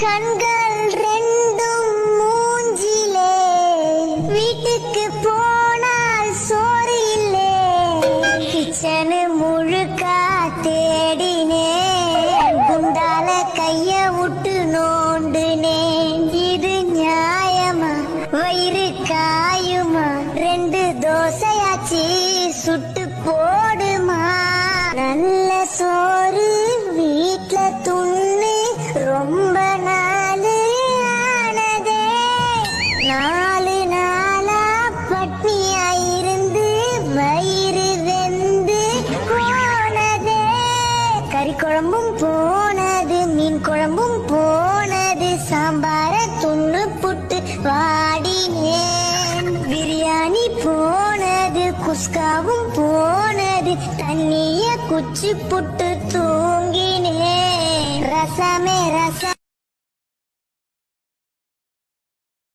கண்கள் ரெண்டும் மூஞ்சிலே வீட்டுக்கு போனால் சோறு இல்லே கிச்சனு முழுக்கா தேடினேன் குண்டால கைய விட்டு நோண்டுனேன் இது நியாயமா வயிறு காயுமா 2 தோசையாச்சு சுட்டு போடுமா நல்ல சோறு வீட்ல துண்ணு ரொம்ப நாள் ஆனதே 4 நாளா பட்னியாயிருந்து வயிறு வெந்து போனதே கறி குழம்பும் போனது மீன் குழம்பும் போனது சாம்பார துண்ணு புட்டு வாடினேன் பிரியாணி போனது குஸ்காவும் போனது தண்ணிய குச்சி புட்டு தூங்கினேன் ரசமே ரசம்